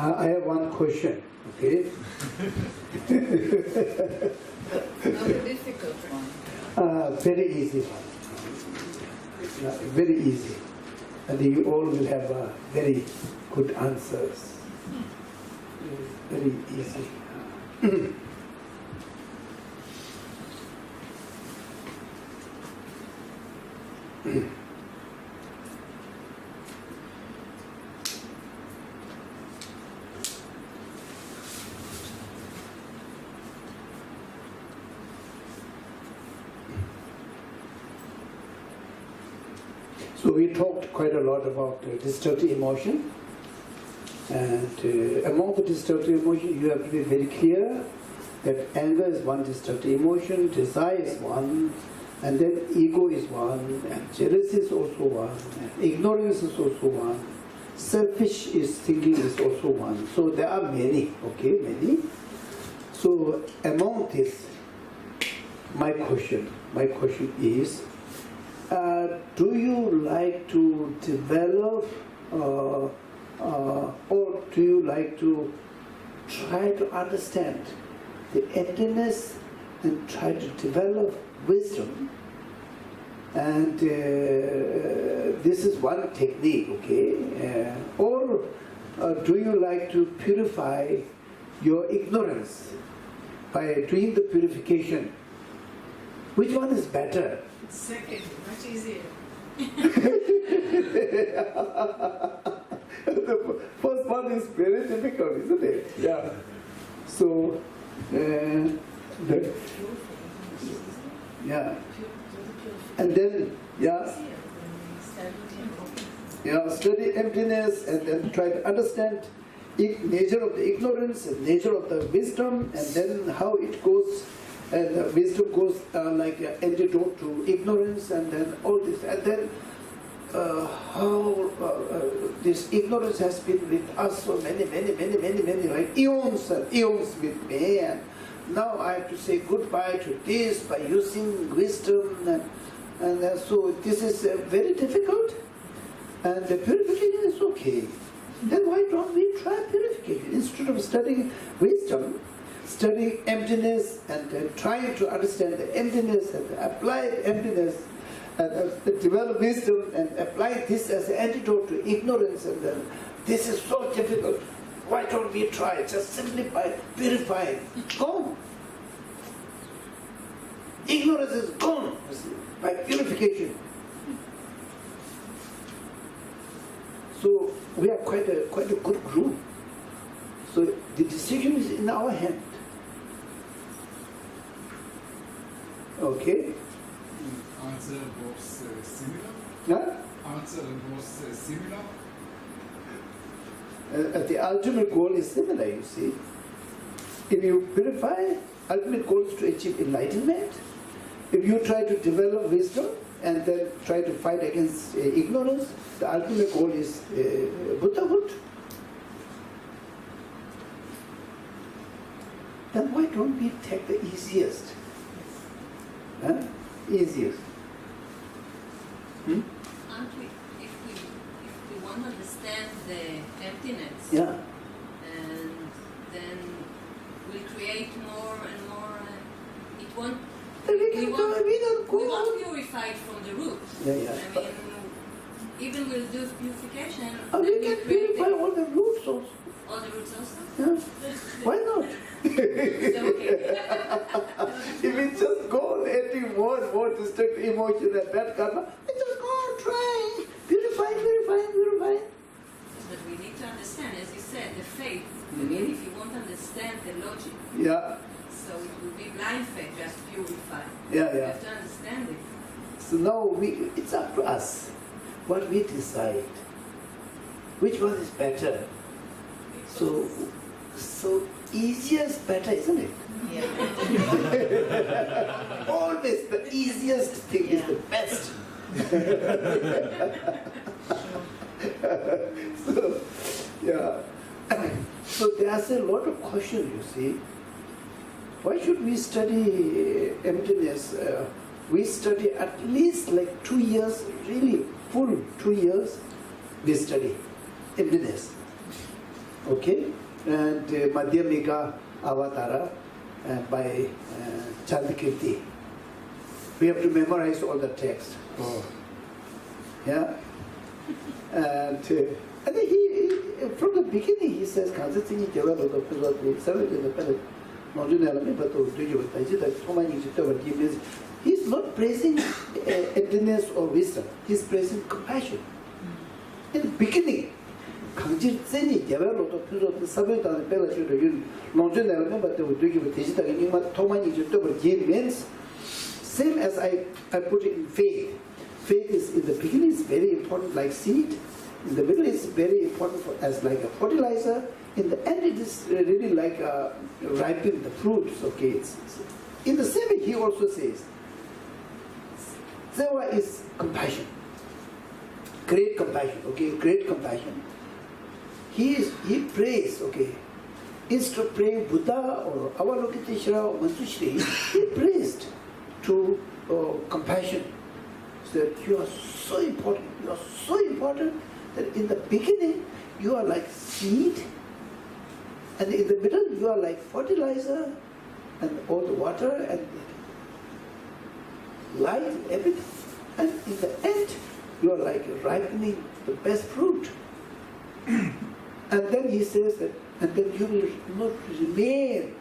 I have one question, okay? Not a difficult one. Very easy one. Very easy. And you all will have very good answers. Very easy. So we talked quite a lot about destructive emotion, and among the destructive emotion you have to be very clear that anger is one destructive emotion, desire is one, and then ego is one, and jealousy is also one, and ignorance is also one, selfish is thinking is also one. So there are many, okay, many. So among this, my question is, do you like to develop or do you like to try to understand the emptiness and try to develop wisdom? And this is one technique, okay? Or do you like to purify your ignorance by doing the purification? Which one is better? Second, much easier. The first one is very difficult, isn't it? Yeah. So, yeah. And then, study emptiness and then try to understand nature of the ignorance and nature of the wisdom, and then how it goes. And wisdom goes like an antidote to ignorance, and then all this, and then how this ignorance has been with us for many, like eons and eons with me, and now I have to say goodbye to this by using wisdom, and so this is very difficult, and the purification is okay. Then why don't we try purification instead of studying wisdom? Studying emptiness and trying to understand the emptiness and apply emptiness and develop wisdom and apply this as an antidote to ignorance, and then this is so difficult. Why don't we try just simply by purifying? Gone. Ignorance is gone by purification. So we are quite a good group. So the decision is in our hand. Okay. Answer was similar. Huh? Answer was similar. The ultimate goal is similar, you see. If you purify, ultimate goal is to achieve enlightenment. If you try to develop wisdom and then try to fight against ignorance, the ultimate goal is Buddhahood. Then why don't we take the easiest? Huh? Easiest. Actually, if we want to understand the emptiness, Yeah. and then we create more and more, it won't. We won't purify it from the root. Yeah. I mean, even we'll do purification. Oh, we can purify all the roots also. All the roots also. Yeah. Why not? Okay. If we just go on adding more destructive emotion and bad karma, we just go on trying, purify. But we need to understand, as you said, the faith. I mean, if you won't understand the logic, Yeah. so it will be blind faith, just purify. Yeah. You have to understand it. So now it's up to us what we decide. Which one is better? So easiest better, isn't it? Yeah. Always the easiest thing is the best. So, yeah. So there's a lot of question, you see. Why should we study emptiness? We study at least like 2 years, really full 2 years, we study emptiness. Okay, and Madhyamika Avatara by Chandakirti. We have to memorize all the text. Oh. Yeah, and then he from the beginning he says, he's not praising emptiness or wisdom, he's praising compassion. In the beginning, means same as I put it in faith. Faith is in the beginning is very important like seed. In the middle is very important as like a fertilizer. In the end it is really like ripen the fruits. Okay, in the same way he also says, Seva is compassion, great compassion. Okay, great compassion. He prays. Okay, instead of praying Buddha or Avalokiteshvara or Manjushri, he praised to compassion. That you are so important. You are so important that in the beginning you are like seed, and in the middle you are like fertilizer, and all the water and light and everything, and in the end you are like ripening the best fruit. And then he says that, and then you will not remain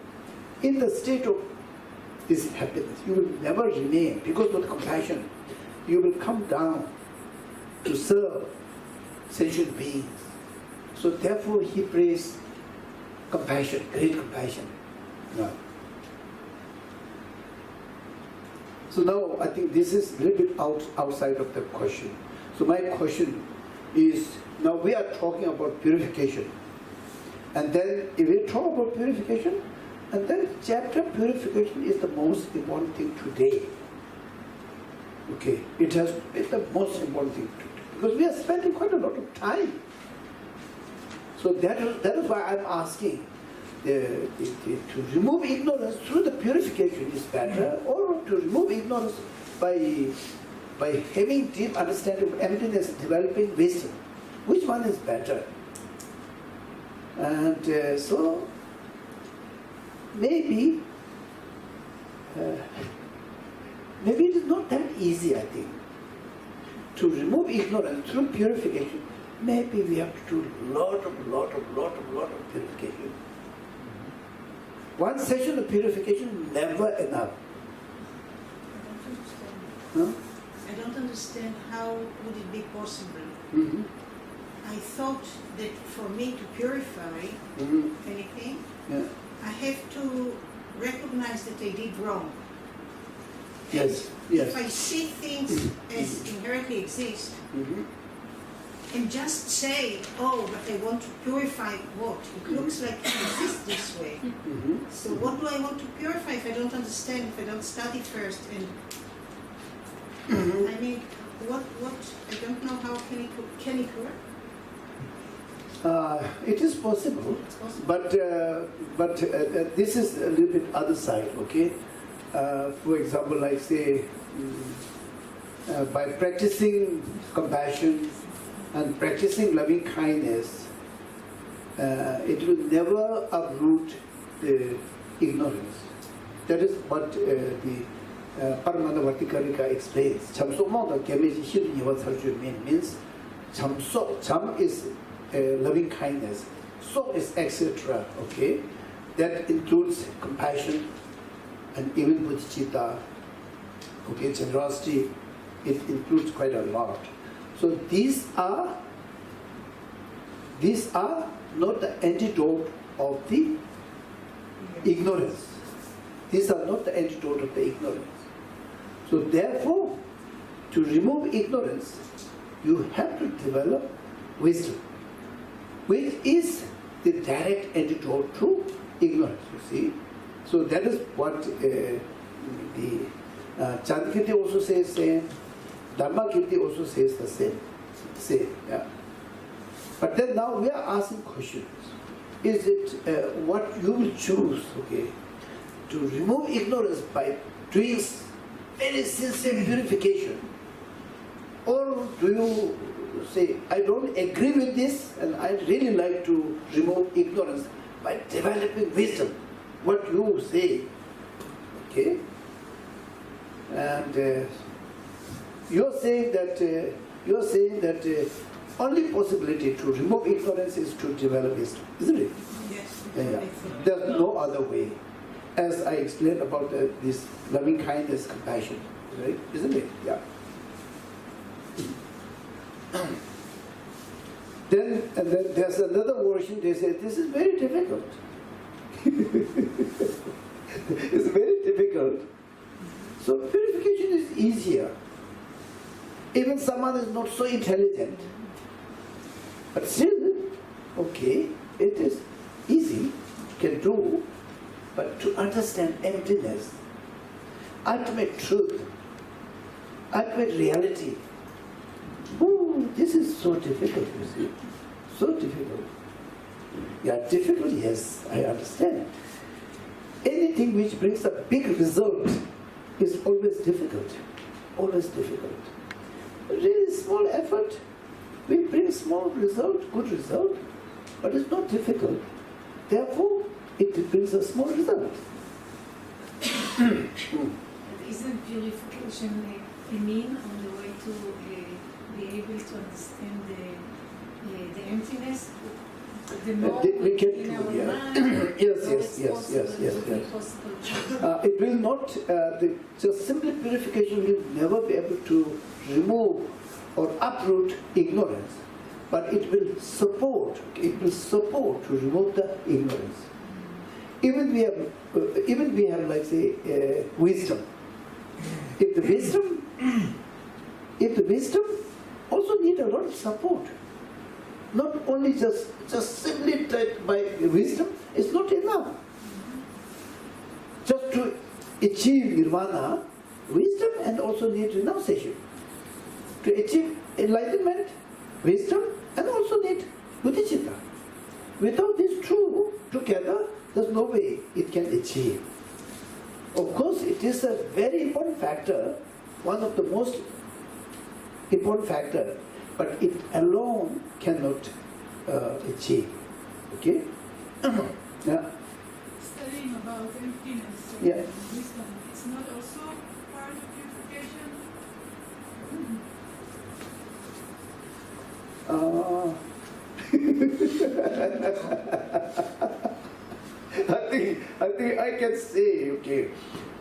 in the state of this happiness. You will never remain because of compassion. You will come down to serve sentient beings. So therefore he prays compassion, great compassion. Yeah. So now I think this is a little bit outside of the question. So my question is, now we are talking about purification. And then if we talk about purification, and then chapter purification is the most important thing today. Okay, it's the most important thing today, because we are spending quite a lot of time. So that is why I'm asking to remove ignorance through the purification is better, or to remove ignorance by having deep understanding of emptiness, developing wisdom. Which one is better? And so maybe it is not that easy, I think, to remove ignorance through purification. Maybe we have to do lot of purification. One session of purification never enough. I don't understand how would it be possible. Mm-hmm. I thought that for me to purify anything, Yeah. I have to recognize that I did wrong. Yes. If I see things as inherently exist, Mm-hmm. and just say, oh, but I want to purify what? It looks like it exists this way. Mm-hmm. So what do I want to purify if I don't understand, if I don't study first? And I mean, what, I don't know how can it work? It is possible, It's possible. but this is a little bit other side, okay? For example, like say, by practicing compassion and practicing loving kindness, it will never uproot the ignorance. That is what the Paramana Vartikarika explains. Chamsokma Kemeji Shirin Yavatsarju means Chamsok. Cham is loving kindness. So is etc. Okay? That includes compassion and even bodhicitta. Okay, generosity. It includes quite a lot. So these are not the antidote of the ignorance. These are not the antidote of the ignorance. So therefore, to remove ignorance, you have to develop wisdom, which is the direct antidote to ignorance, you see. So that is what the Chandakirti also says same, Dharmakirti also says the same. Yeah. But then now we are asking questions. Is it what you will choose, okay, to remove ignorance by doing very sincere purification? Or do you say, I don't agree with this, and I really like to remove ignorance by developing wisdom. What you say, okay? And you're saying that only possibility to remove ignorance is to develop wisdom, isn't it? Yes. There's no other way. As I explained about this loving kindness, compassion, right? Isn't it? Yeah. Then there's another version. They say this is very difficult. It's very difficult. So purification is easier. Even someone is not so intelligent, but still, okay, it is easy, can do, but to understand emptiness, ultimate truth, ultimate reality, oh, this is so difficult, you see, so difficult. Yeah, difficult, yes, I understand. Anything which brings a big result is always difficult, always difficult. Really small effort, we bring small result, good result, but it's not difficult. Therefore, it brings a small result. Isn't purification a mean on the way to be able to understand the emptiness? The more we can in do, our yeah. mind, Yes. It will not, just simple purification will never be able to remove or uproot ignorance, but it will support to remove the ignorance. Even we have like say wisdom. If the wisdom also need a lot of support. Not only just simply by wisdom, it's not enough. Just to achieve nirvana, wisdom and also need renunciation. To achieve enlightenment, wisdom and also need bodhicitta. Without these two together, there's no way it can achieve. Of course, it is a very important factor, one of the most important factor, but it alone cannot achieve. Okay? Yeah. Studying about emptiness and Yeah. wisdom, it's not also part of purification? I think I can say, okay,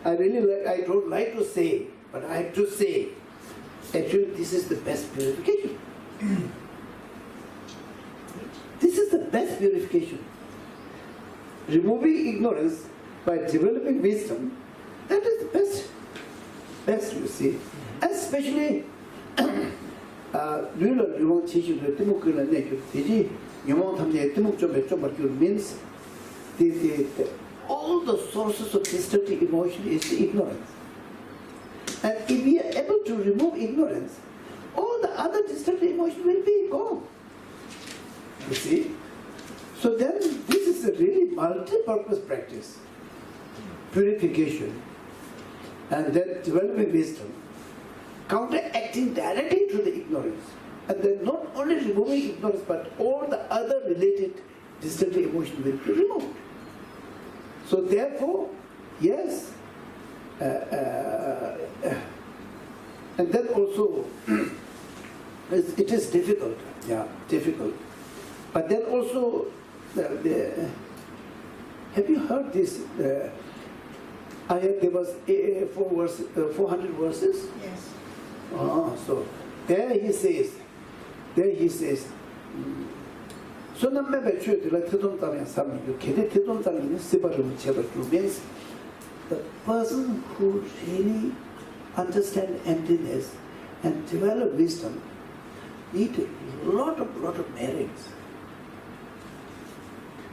I don't like to say, but I have to say, actually this is the best purification. This is the best purification. Removing ignorance by developing wisdom, that is the best you see. Especially, means all the sources of destructive emotion is ignorance. And if we are able to remove ignorance, all the other destructive emotion will be gone. You see? So then this is a really multi-purpose practice. Purification, and then developing wisdom, counteracting directly to the ignorance. And then not only removing ignorance, but all the other related destructive emotion will be removed. So therefore, yes, and then also, it is difficult, yeah, difficult. But then also, have you heard this? There was 400 verses. Yes. So there he says, so means the person who really understands emptiness and develop wisdom need a lot of merits.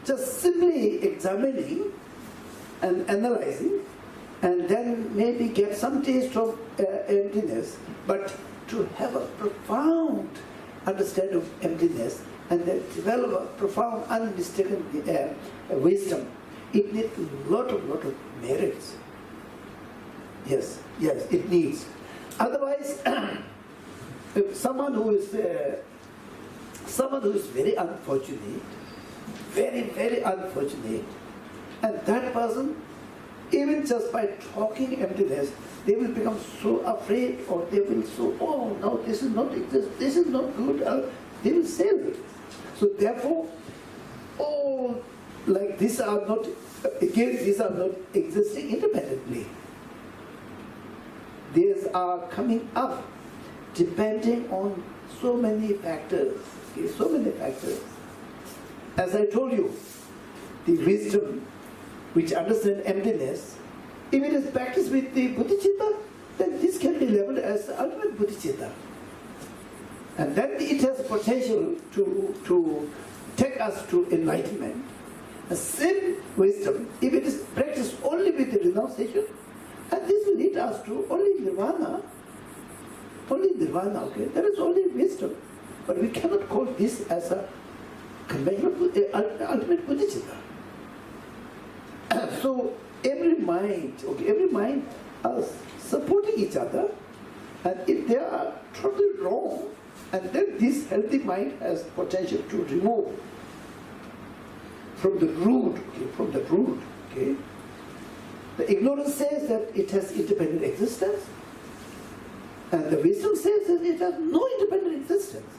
Just simply examining and analyzing, and then maybe get some taste of emptiness, but to have a profound understanding of emptiness and then develop a profound, unmistaken wisdom, it needs a lot of merits. Yes, it needs. Otherwise, if someone who is someone who is very unfortunate, very, very unfortunate, and that person, even just by talking emptiness, they will become so afraid, or they will so, oh no, this is not exist, this is not good, they will say it. So therefore, all like these are not, again, these are not existing independently. These are coming up depending on so many factors, okay, so many factors. As I told you, the wisdom which understands emptiness, if it is practiced with the bodhicitta, then this can be labeled as the ultimate bodhicitta. And then it has potential to take us to enlightenment. The same wisdom, if it is practiced only with the renunciation, and this will lead us to only nirvana, okay? That is only wisdom. But we cannot call this as a conventional ultimate bodhicitta. So every mind are supporting each other, and if they are totally wrong, and then this healthy mind has potential to remove from the root, okay? The ignorance says that it has independent existence, and the wisdom says that it has no independent existence.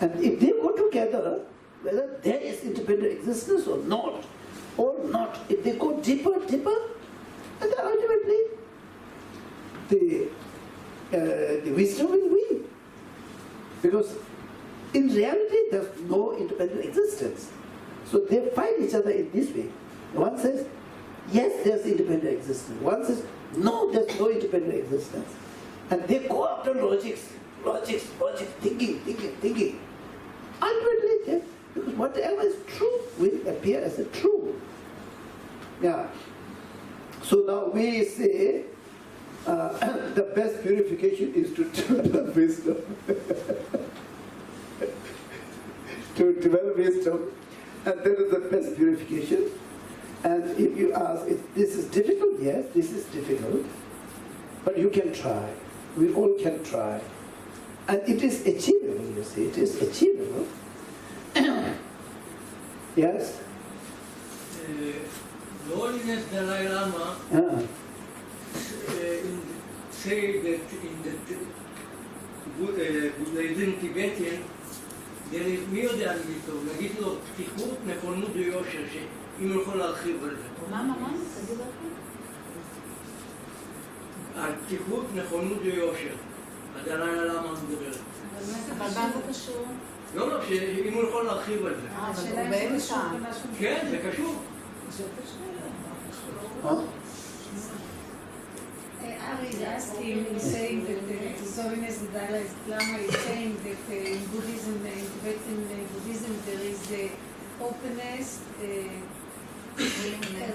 And if they go together, whether there is independent existence or not, if they go deeper, and then ultimately the wisdom will win. Because in reality, there's no independent existence. So they fight each other in this way. One says, yes, there's independent existence. One says, no, there's no independent existence. And they go after logic, thinking. Ultimately, because whatever is true will appear as a true. Yeah. So now we say the best purification is to develop wisdom. To develop wisdom, and that is the best purification. And if you ask, if this is difficult, yes, this is difficult, but you can try. We all can try. And it is achievable, you see, it is achievable. Yes? The Holiness Dalai Lama say that in the Buddhism Tibetan, there is מי יודע להגיד טוב, להגיד לו פתיחות, נכונות ויושר, שאם הוא יכול להרחיב על זה. מה? תגיד לך? על פתיחות, נכונות ויושר. הדלאי למה מדבר. אבל מה זה קשור? לא, שאם הוא יכול להרחיב על זה. השאלה אם זה קשור למשהו. כן, זה קשור. Ari is asking, he's saying that His Holiness the Dalai Lama is saying that in Buddhism, in Tibetan Buddhism, there is openness,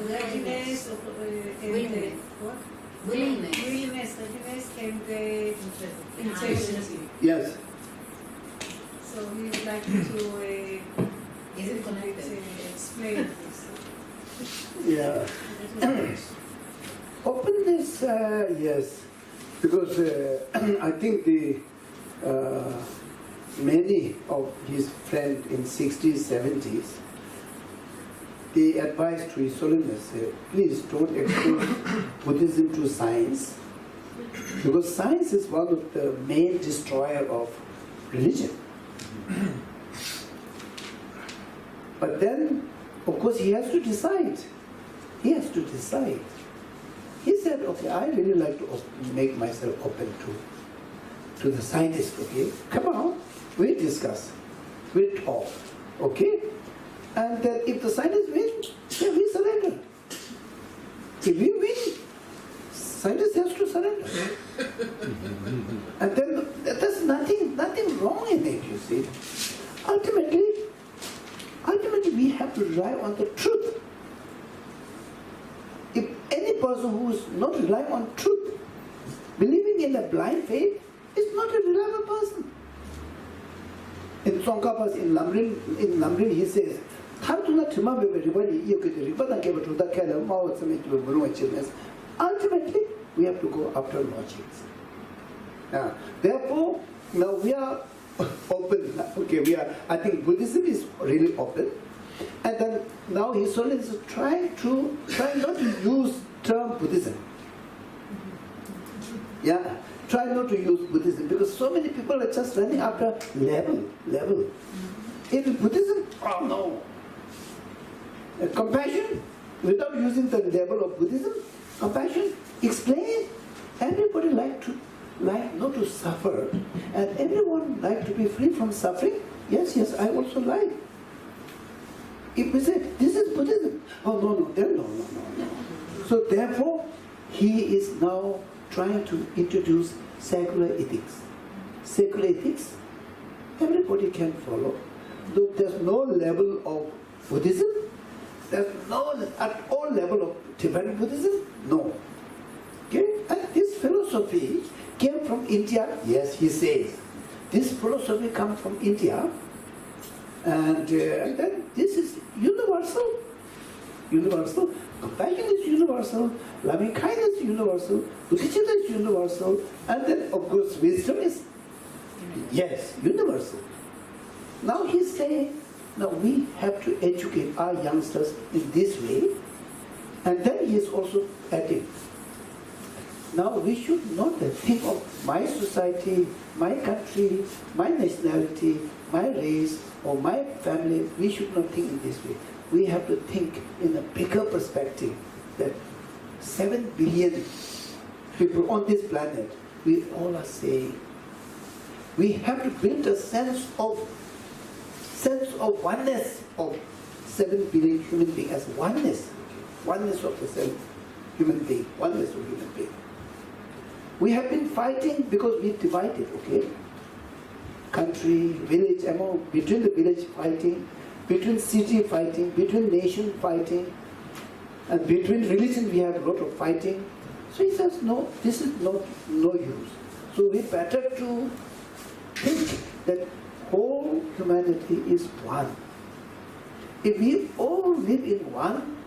readiness, willingness, readiness, and intention. Yes. So we would like to explain this. Yeah. Openness, yes, because I think many of his friends in 60s, 70s, they advised to His Holiness, please don't expose Buddhism to science, because science is one of the main destroyer of religion. But then, of course, he has to decide. He said, okay, I really like to make myself open to the scientists, okay? Come on, we discuss, we talk, okay? And if the scientists win, then we surrender. If we win, scientists has to surrender. And then there's nothing wrong in it, you see. Ultimately, we have to rely on the truth. If any person who is not relying on truth, believing in a blind faith, is not a reliable person. In Tsongkhapa, in Lamrim, he says, ultimately, we have to go after logic. Therefore, now we are open. Okay, I think Buddhism is really open. And then now his soul is trying not to use term Buddhism. Yeah, try not to use Buddhism because so many people are just running after level. In Buddhism, oh no. Compassion, without using the level of Buddhism, compassion, explain. Everybody like not to suffer, and everyone like to be free from suffering. Yes, I also like. If we say this is Buddhism, oh no, then no. So therefore, he is now trying to introduce secular ethics. Secular ethics, everybody can follow. Though there's no level of Buddhism, there's no at all level of Tibetan Buddhism, no. Okay? And this philosophy came from India, yes, he says. This philosophy comes from India, and then this is universal. Universal. Compassion is universal, loving kindness is universal, Bodhisattva is universal, and then of course wisdom is, yes, universal. Now he's saying, now we have to educate our youngsters in this way, and then he is also adding, now we should not think of my society, my country, my nationality, my race, or my family. We should not think in this way. We have to think in a bigger perspective that 7 billion people on this planet, we all are saying. We have to build a sense of oneness of 7 billion human beings as oneness. Oneness of the 7 human being, oneness of human being. We have been fighting because we divided, okay? Country, village, between the village fighting, between city fighting, between nation fighting, and between religion we have a lot of fighting. So he says, no, this is no use. So we better to think that whole humanity is one. If we all live in one,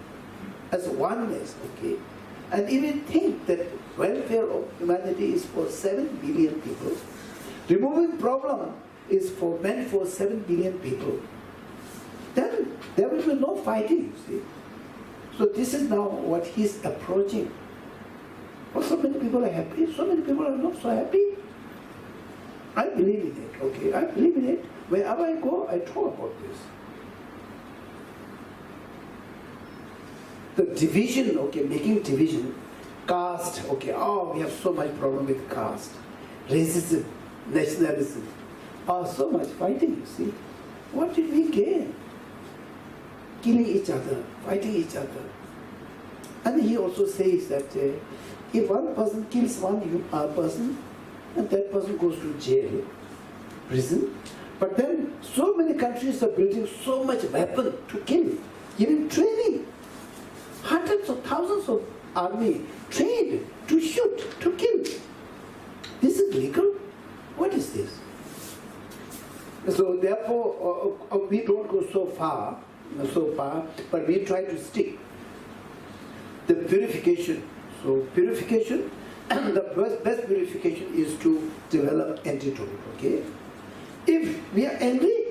as oneness, okay, and if we think that welfare of humanity is for 7 billion people, removing problem is meant for 7 billion people, then there will be no fighting, you see. So this is now what he's approaching. Well, so many people are happy, so many people are not so happy. I believe in it, okay? I believe in it. Wherever I go, I talk about this. The division, okay, making division, caste, okay, oh, we have so much problem with caste, racism, nationalism, so much fighting, you see. What did we gain? Killing each other, fighting each other. And he also says that if one person kills one person, and that person goes to jail, prison, but then so many countries are building so much weapon to kill, giving training. Hundreds of thousands of army trained to shoot, to kill. This is legal? What is this? So therefore, we don't go so far, but we try to stick. The purification. So purification, the best purification is to develop antidote, okay? If we are angry,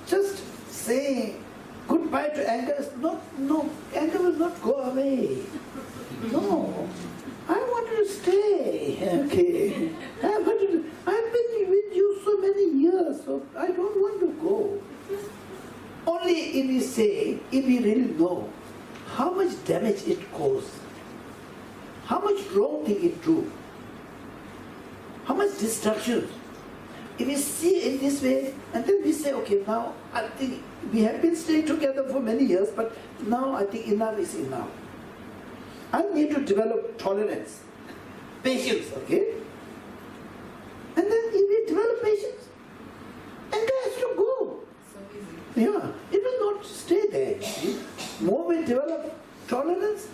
just say goodbye to anger. No, anger will not go away. No, I want to stay, okay? I've been with you so many years, so I don't want to go. Only if we say, if we really know how much damage it caused, how much wrong thing it do, how much destruction. If we see in this way, and then we say, okay, now I think we have been staying together for many years, but now I think enough is enough. I need to develop tolerance, patience, okay? And then if we develop patience, anger has to go. So easy. Yeah, it will not stay there. You see? More we develop tolerance,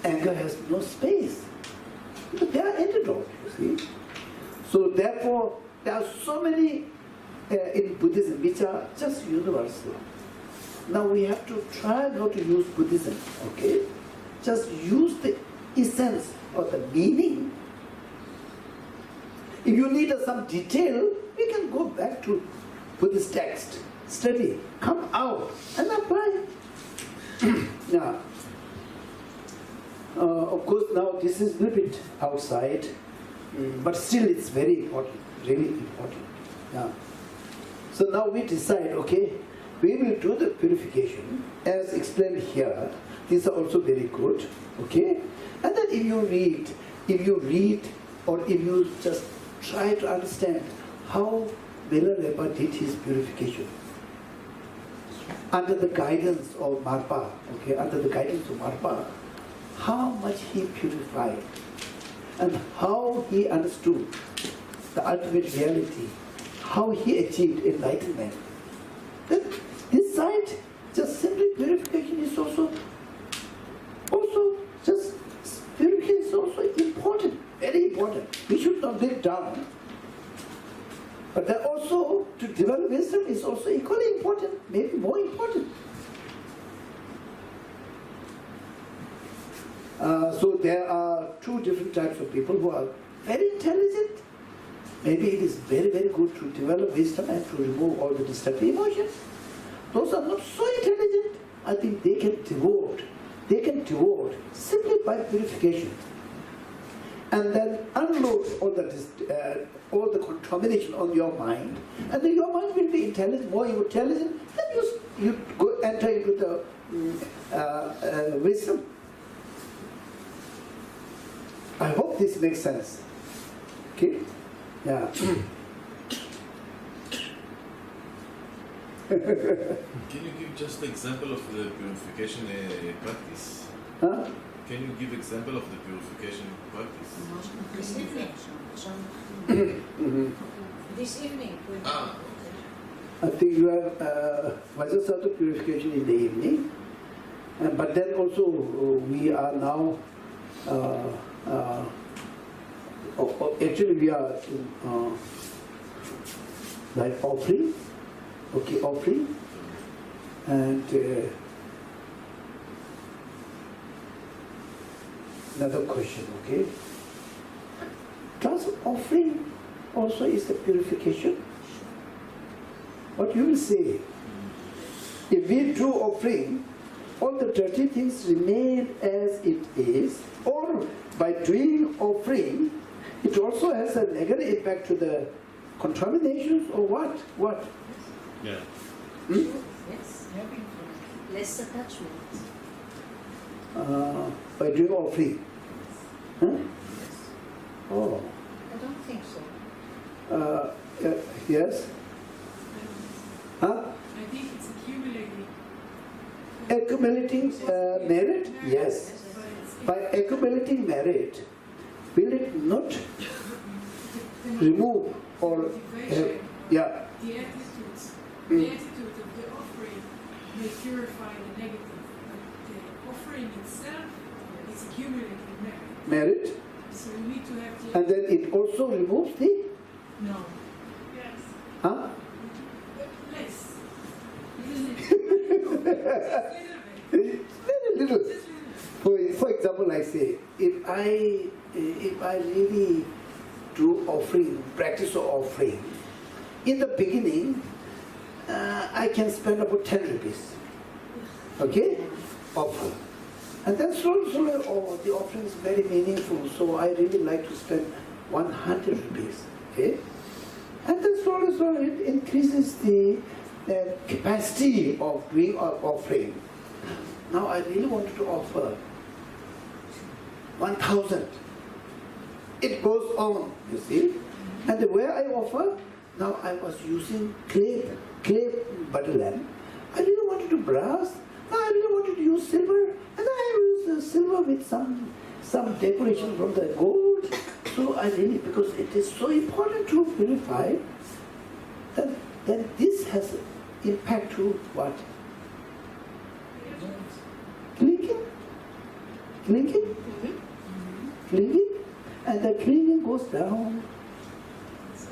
anger has no space. But there are antidotes, you see. So therefore, there are so many in Buddhism which are just universal. Now we have to try not to use Buddhism, okay? Just use the essence or the meaning. If you need some detail, we can go back to Buddhist text, study, come out and apply. Now, of course, now this is a little bit outside, but still it's very important, really important. Now, so now we decide, okay, we will do the purification as explained here. These are also very good, okay? And then if you read, or if you just try to understand how Milarepa did his purification under the guidance of Marpa, okay, under the guidance of Marpa, how much he purified and how he understood the ultimate reality, how he achieved enlightenment. Then this side, just simply purification is also just purification is also important, very important. We should not let down. But then also to develop wisdom is also equally important, maybe more important. So there are two different types of people who are very intelligent. Maybe it is very, very good to develop wisdom and to remove all the destructive emotions. Those are not so intelligent. I think they can devote simply by purification. And then unload all the contamination on your mind, and then your mind will be intelligent, more intelligent, and you go enter into the wisdom. I hope this makes sense. Okay? Yeah. Can you give just an example of the purification practice? Huh? Can you give example of the purification practice? This evening. This evening. Ah, I think you have Vajrasattva purification in the evening, but then also we are now, actually we are like offering, okay, offering, and another question, okay. Does offering also is the purification? What you will say? If we do offering, all the dirty things remain as it is, or by doing offering, it also has a negative impact to the contaminations, or what? What? yeah. Yes. Less attachment. By doing offering. Huh? Oh. I don't think so. Yes? Huh? I think it's accumulating. Accumulating merit? Yes. By accumulating merit, will it not remove or yeah? The attitudes, the attitude of the offering may purify the negative, but the offering itself is accumulating merit. Merit, So you need to have the and then it also removes the no. Yes. huh? Less. Little bit. Very little. For example, I say, if I really do offering, practice of offering, in the beginning, I can spend about 10 rupees. Okay? Offer. And then slowly, oh, the offering is very meaningful, so I really like to spend 100 rupees. Okay? And then slowly it increases the capacity of doing offering. Now I really wanted to offer 1,000. It goes on, you see. And the way I offer, now I was using clay butter lamp. I really wanted to brass. Now I really wanted to use silver. And I used silver with some decoration from the gold. So I really, because it is so important to purify, then this has impact to what? Clinking, and the clinking goes down.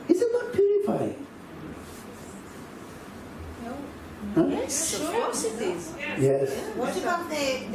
Is it not purifying? No. Huh? Yes, of course it is. Yes. What about the